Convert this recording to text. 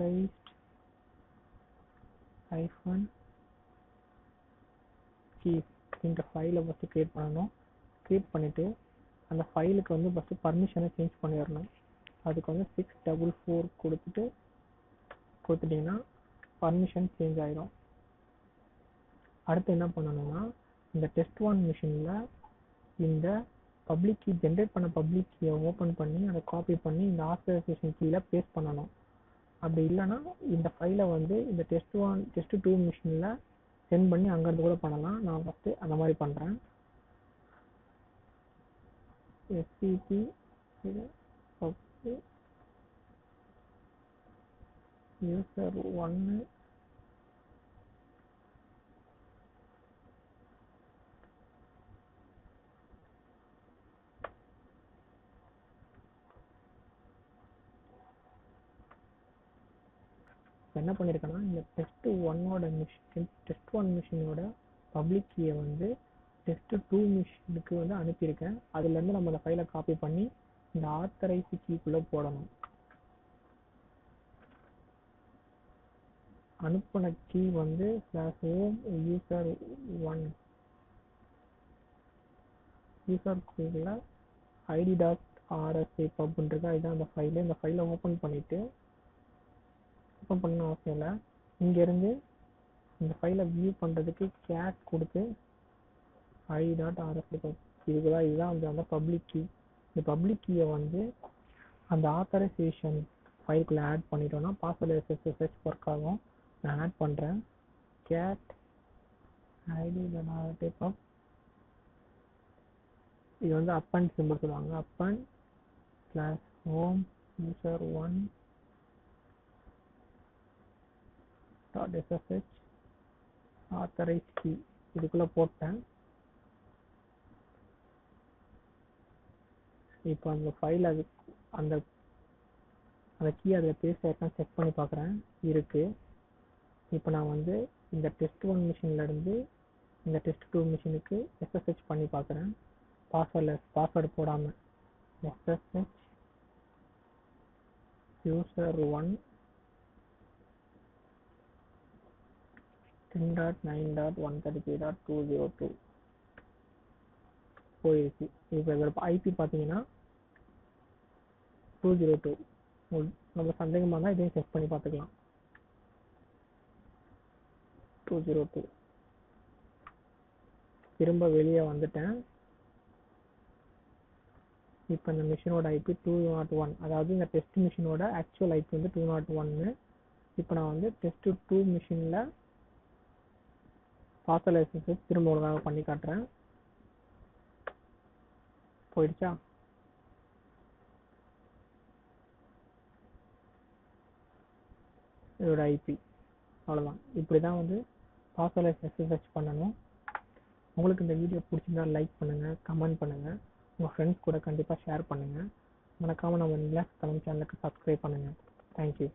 authorized hyphen keys இந்த ஃபைலை first create பண்ணணும். க்ரியேட் பண்ணிவிட்டு அந்த ஃபைலுக்கு வந்து ஃபஸ்ட்டு பர்மிஷனை சேஞ்ச் பண்ணிடணும். அதுக்கு வந்து 644 கொடுத்துட்டிங்கன்னா பர்மிஷன் சேஞ்ச் ஆகிடும். அடுத்து என்ன பண்ணணும்னா இந்த test1 மிஷினில் இந்த பப்ளிக் கீ ஜென்ரேட் பண்ண பப்ளிக் கீயை ஓப்பன் பண்ணி அதை காப்பி பண்ணி இந்த ஆத்தரைசேஷன் கீயில் பேஸ்ட் பண்ணணும். அப்படி இல்லைன்னா இந்த ஃபைலை வந்து இந்த test2 மிஷினில் சென்ட் பண்ணி அங்கேருந்து கூட பண்ணலாம். நான் ஃபஸ்ட்டு அந்த மாதிரி பண்ணுறேன். SCP user 1 என்ன பண்ணியிருக்கேன்னா இந்த test1 மிஷினோட பப்ளிக் கீயை வந்து test2 மிஷினுக்கு வந்து அனுப்பியிருக்கேன். அதுலேருந்து நம்ம அந்த ஃபைலை காப்பி பண்ணி இந்த ஆத்தரைஸ் கீக்குள்ளே போடணும். அனுப்பின கீ வந்து /home user1 யூசர் id.rsa pubன்னு இருக்கு. அதுதான் அந்த ஃபைலு. இந்த ஃபைலை ஓப்பன் பண்ணணும் அவசியம் இல்லை. இங்கேருந்து இந்த ஃபைலை வியூ பண்ணுறதுக்கு cat கொடுத்து id.rsa pub இதுதான் வந்து அந்த பப்ளிக் கீ. இந்த பப்ளிக் கீயை வந்து அந்த ஆத்தரைசேஷன் ஃபைலுக்குள்ளே ஆட் பண்ணிட்டோம்னா பாஸ்வேர்டு SSH ஒர்க் ஆகும். நான் ஆட் பண்ணுறேன். cat id.rsa pub இது வந்து அப்பண்ட் சிம்பிள் சொல்லுவாங்க. Append /home user1 .ssh authorized key இதுக்குள்ளே போட்டேன். இப்போ அந்த ஃபைல் அந்த கீ அதில் பேஸ்ட் ஆகிருக்கான்னு செக் பண்ணி பார்க்குறேன். இருக்குது. இப்போ நான் வந்து இந்த test1 மிஷின்லேருந்து இந்த test2 மிஷினுக்கு SSH பண்ணி பார்க்குறேன். பாஸ்வேர்டு போடாமல் SSH user1 10.9.133.202 போயிடுச்சு. இப்போ இதோட ஐபி பார்த்தீங்கன்னா 202. நம்ம சந்தேகமாக இருந்தால் இதையும் செக் பண்ணி பார்த்துக்கலாம். 202. திரும்ப வெளியே வந்துட்டேன். இப்போ இந்த மிஷினோட ஐபி 201. அதாவது இந்த டெஸ்ட் மிஷினோட ஆக்சுவல் ஐபி வந்து 201. இப்போ நான் வந்து test2 மிஷினில் பாஸ்வேர்டு திரும்ப ஒழுங்காக பண்ணி காட்டுறேன். போயிடுச்சா? இதோட ஐபி அவ்வளோதான். இப்படி தான் வந்து பாஸ்வேர்டு SSH பண்ணணும். உங்களுக்கு இந்த வீடியோ பிடிச்சிருந்தா லைக் பண்ணுங்கள், கமெண்ட் பண்ணுங்கள், உங்கள் ஃப்ரெண்ட்ஸ் கூட கண்டிப்பாக ஷேர் பண்ணுங்கள். மறக்காமல் நம்ம ரிலாக்ஸ் தமிழ் சேனலுக்கு சப்ஸ்கிரைப் பண்ணுங்கள். தேங்க்யூ.